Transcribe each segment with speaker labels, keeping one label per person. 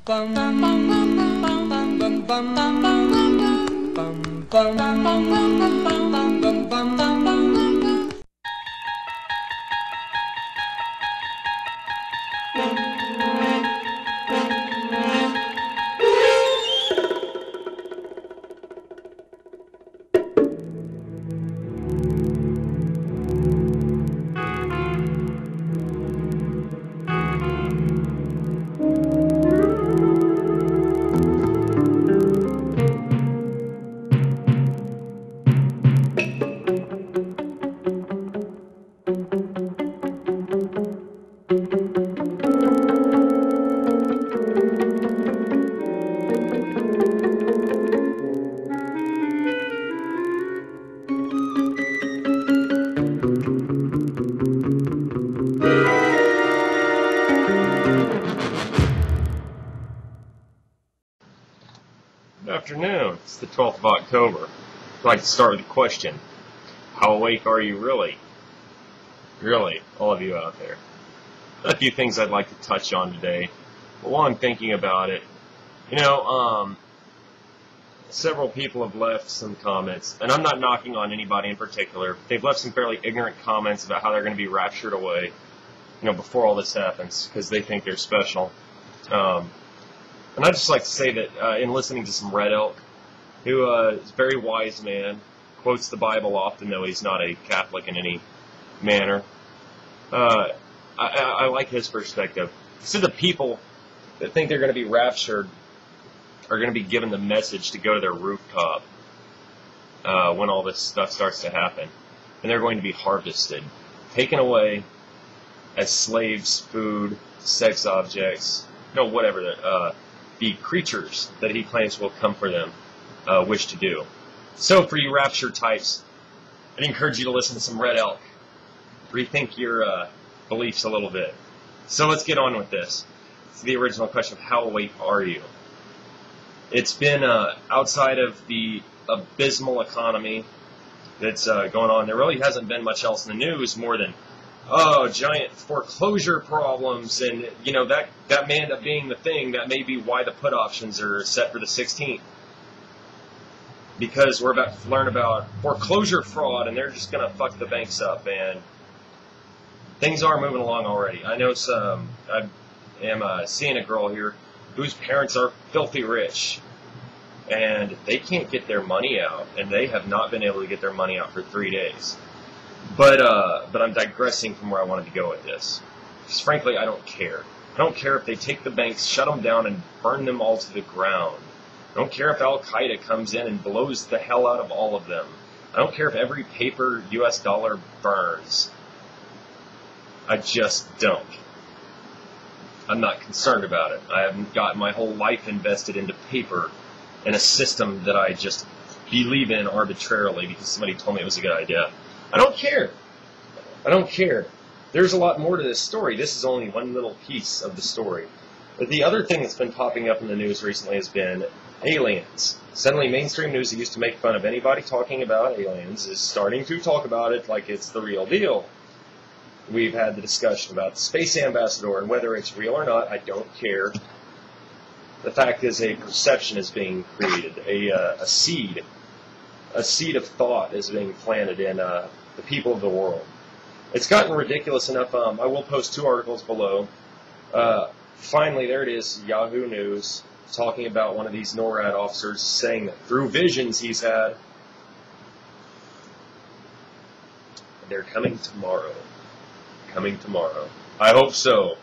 Speaker 1: Good afternoon. It's the 12th of October. I'd like to start with a question. How awake are you really? Really, all of you out there. A few things I'd like to touch on today. But while I'm thinking about it, several people have left some comments, and I'm not knocking on anybody in particular. They've left some fairly ignorant comments about how they're going to be raptured away, before all this happens, because they think they're special. And I'd just like to say that in listening to some Red Elk, who is a very wise man, quotes the Bible often, though he's not a Catholic in any manner, I like his perspective. He said the people that think they're going to be raptured are going to be given the message to go to their rooftop when all this stuff starts to happen. And they're going to be harvested, taken away as slaves, food, sex objects, whatever the creatures that he claims will come for them wish to do. So for you rapture types, I'd encourage you to listen to some Red Elk. Rethink your beliefs a little bit. So let's get on with this. It's the original question of how awake are you? It's been outside of the abysmal economy that's going on. There really hasn't been much else in the news more than giant foreclosure problems, and that may end up being the thing. That may be why the put options are set for the 16th, because we're about to learn about foreclosure fraud, and they're just going to fuck the banks up, and things are moving along already. I know I am seeing a girl here whose parents are filthy rich, and they can't get their money out, and they have not been able to get their money out for 3 days. But I'm digressing from where I wanted to go with this. Because frankly, I don't care. I don't care if they take the banks, shut them down, and burn them all to the ground. I don't care if Al-Qaeda comes in and blows the hell out of all of them. I don't care if every paper US dollar burns. I just don't. I'm not concerned about it. I haven't got my whole life invested into paper and a system that I just believe in arbitrarily because somebody told me it was a good idea. I don't care. I don't care. There's a lot more to this story. This is only one little piece of the story. But the other thing that's been popping up in the news recently has been aliens. Suddenly, mainstream news that used to make fun of anybody talking about aliens is starting to talk about it like it's the real deal. We've had the discussion about the space ambassador, and whether it's real or not, I don't care. The fact is a perception is being created, a seed of thought is being planted in the people of the world. It's gotten ridiculous enough. I will post 2 articles below. Finally, there it is, Yahoo News, talking about one of these NORAD officers saying that through visions he's had, they're coming tomorrow. Coming tomorrow. I hope so.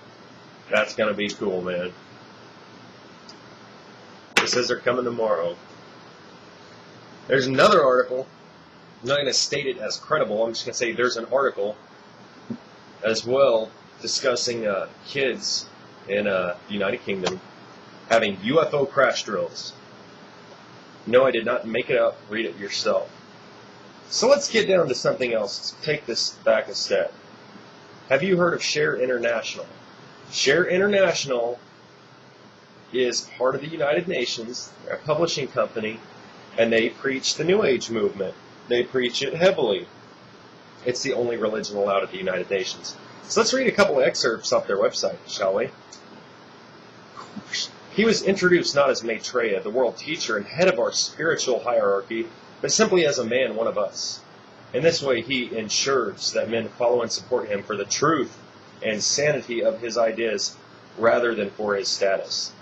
Speaker 1: That's going to be cool, man. It says they're coming tomorrow. There's another article. I'm not going to state it as credible. I'm just going to say there's an article as well discussing kids in the United Kingdom having UFO crash drills. No, I did not make it up. Read it yourself. So let's get down to something else. Let's take this back a step. Have you heard of Share International? Share International is part of the United Nations. They're a publishing company, and they preach the New Age movement. They preach it heavily. It's the only religion allowed at the United Nations. So let's read a couple of excerpts off their website, shall we? He was introduced not as Maitreya, the world teacher and head of our spiritual hierarchy, but simply as a man, one of us. In this way, he ensures that men follow and support him for the truth and sanity of his ideas rather than for his status.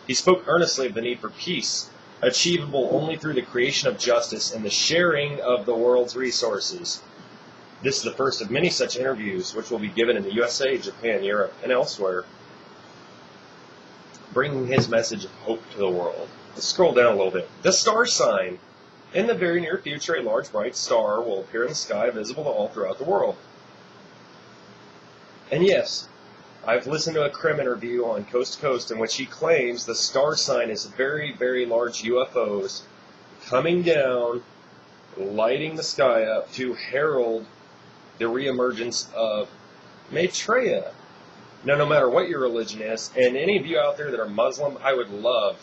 Speaker 1: He spoke earnestly of the need for peace, achievable only through the creation of justice and the sharing of the world's resources. This is the first of many such interviews which will be given in the USA, Japan, Europe, and elsewhere, bringing his message of hope to the world. Let's scroll down a little bit. The star sign. In the very near future, a large bright star will appear in the sky, visible to all throughout the world. And yes, I've listened to a Krim interview on Coast to Coast in which he claims the star sign is very, very large UFOs coming down, lighting the sky up to herald the reemergence of Maitreya. Now, no matter what your religion is, and any of you out there that are Muslim, I would love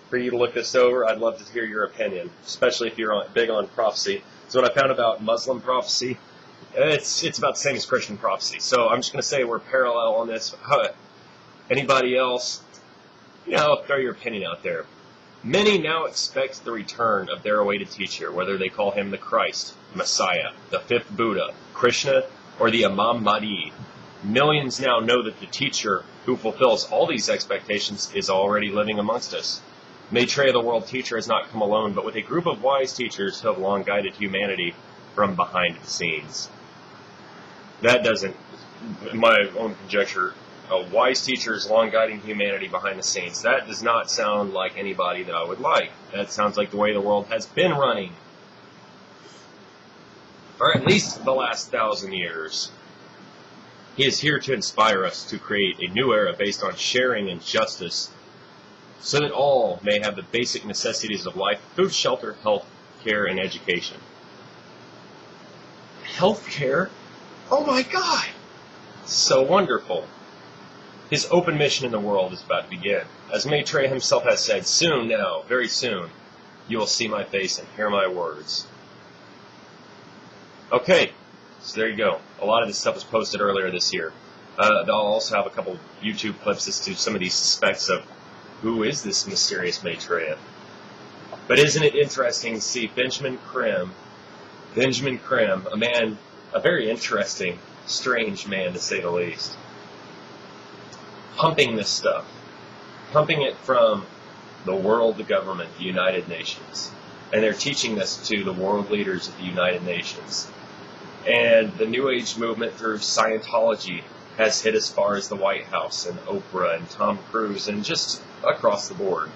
Speaker 1: for you to look this over. I'd love to hear your opinion, especially if you're big on prophecy. So what I found about Muslim prophecy, it's about the same as Christian prophecy. So I'm just going to say we're parallel on this. Anybody else, throw your opinion out there. Many now expect the return of their awaited teacher, whether they call him the Christ, Messiah, the fifth Buddha, Krishna, or the Imam Mahdi. Millions now know that the teacher who fulfills all these expectations is already living amongst us. Maitreya, the world teacher, has not come alone, but with a group of wise teachers who have long guided humanity from behind the scenes. That doesn't, in my own conjecture, wise teachers long guiding humanity behind the scenes. That does not sound like anybody that I would like. That sounds like the way the world has been running. Or at least the last 1,000 years. He is here to inspire us to create a new era based on sharing and justice, so that all may have the basic necessities of life: food, shelter, health, care, and education. Health care? Oh my God! So wonderful. His open mission in the world is about to begin. As Maitreya himself has said, soon now, very soon, you will see my face and hear my words. Okay, so there you go. A lot of this stuff was posted earlier this year. I'll also have a couple YouTube clips as to some of these suspects of who is this mysterious Maitreya. But isn't it interesting to see Benjamin Krim, a man, a very interesting, strange man to say the least, pumping this stuff, pumping it from the world, the government, the United Nations. And they're teaching this to the world leaders of the United Nations. And the New Age movement through Scientology has hit as far as the White House and Oprah and Tom Cruise and just across the board.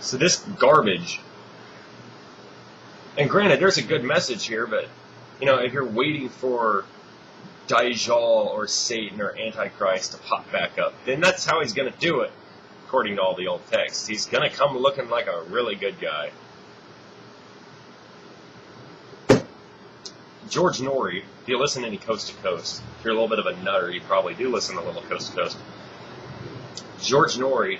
Speaker 1: So this garbage, and granted, there's a good message here, but, if you're waiting for Dajjal or Satan or Antichrist to pop back up, then that's how he's going to do it, according to all the old texts. He's going to come looking like a really good guy. George Norrie, if you listen to any Coast to Coast, if you're a little bit of a nutter, you probably do listen to a little Coast to Coast. George Norrie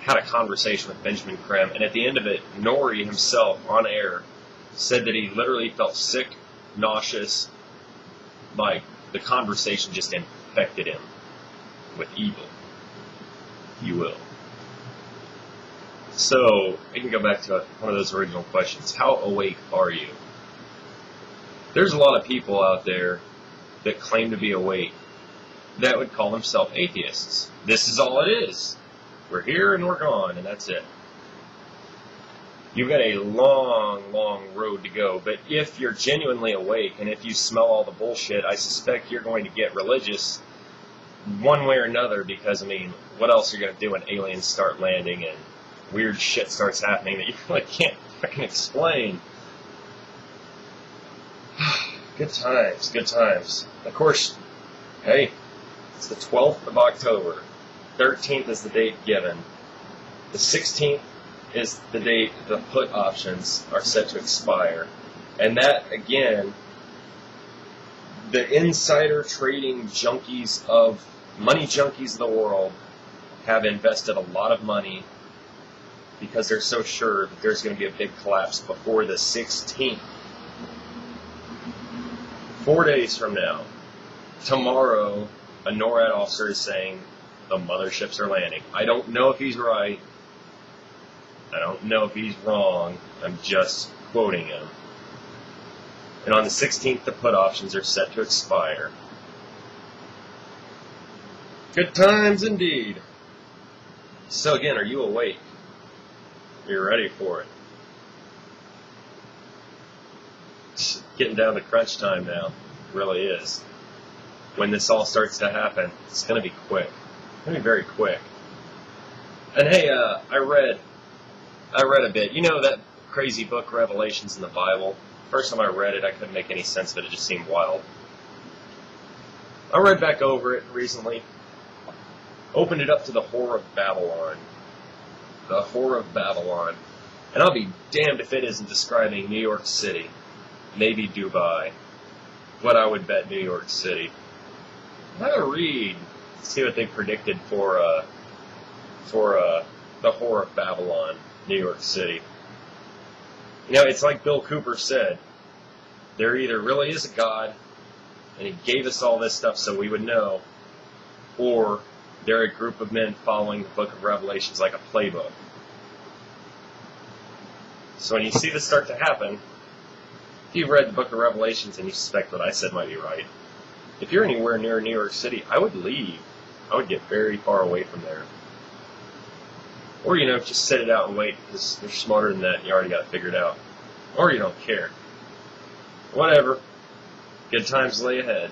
Speaker 1: had a conversation with Benjamin Krim, and at the end of it, Norrie himself, on air, said that he literally felt sick, nauseous, like the conversation just infected him with evil, if you will. So, we can go back to one of those original questions. How awake are you? There's a lot of people out there that claim to be awake that would call themselves atheists. This is all it is. We're here and we're gone, and that's it. You've got a long, long road to go, but if you're genuinely awake and if you smell all the bullshit, I suspect you're going to get religious one way or another, because, what else are you going to do when aliens start landing and weird shit starts happening that you really can't fucking explain? Good times, good times. Of course, hey, it's the 12th of October. 13th is the date given. The 16th is the date the put options are set to expire. And that, again, the insider trading junkies money junkies of the world have invested a lot of money because they're so sure that there's going to be a big collapse before the 16th. 4 days from now, tomorrow, a NORAD officer is saying the motherships are landing. I don't know if he's right. I don't know if he's wrong. I'm just quoting him. And on the 16th, the put options are set to expire. Good times indeed. So again, are you awake? Are you ready for it? It's getting down to crunch time now. It really is. When this all starts to happen, it's going to be quick. It's going to be very quick. And hey, I read a bit. You know that crazy book, Revelations in the Bible? First time I read it, I couldn't make any sense of it. It just seemed wild. I read back over it recently. Opened it up to the Whore of Babylon. The Whore of Babylon. And I'll be damned if it isn't describing New York City. Maybe Dubai. But I would bet New York City. I'm going to read, see what they predicted for the Whore of Babylon, New York City. You know, it's like Bill Cooper said. There either really is a God, and he gave us all this stuff so we would know, or they're a group of men following the book of Revelations like a playbook. So when you see this start to happen, if you've read the book of Revelations and you suspect what I said might be right, if you're anywhere near New York City, I would leave. I would get very far away from there. Or, you know, just sit it out and wait, because you're smarter than that and you already got it figured out. Or you don't care. Whatever. Good times lay ahead.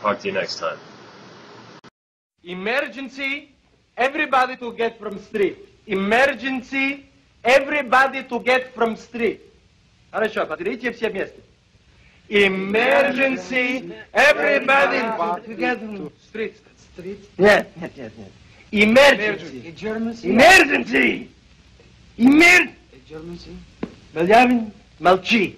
Speaker 1: Talk to you next time.
Speaker 2: Emergency, everybody to get from street. Emergency, everybody to get from street. Хорошо, повторите все вместе. Emergency, everybody to get from street. Street? Нет. Emergency. Emergency. Emergency. Emergency. Бельявин, молчи.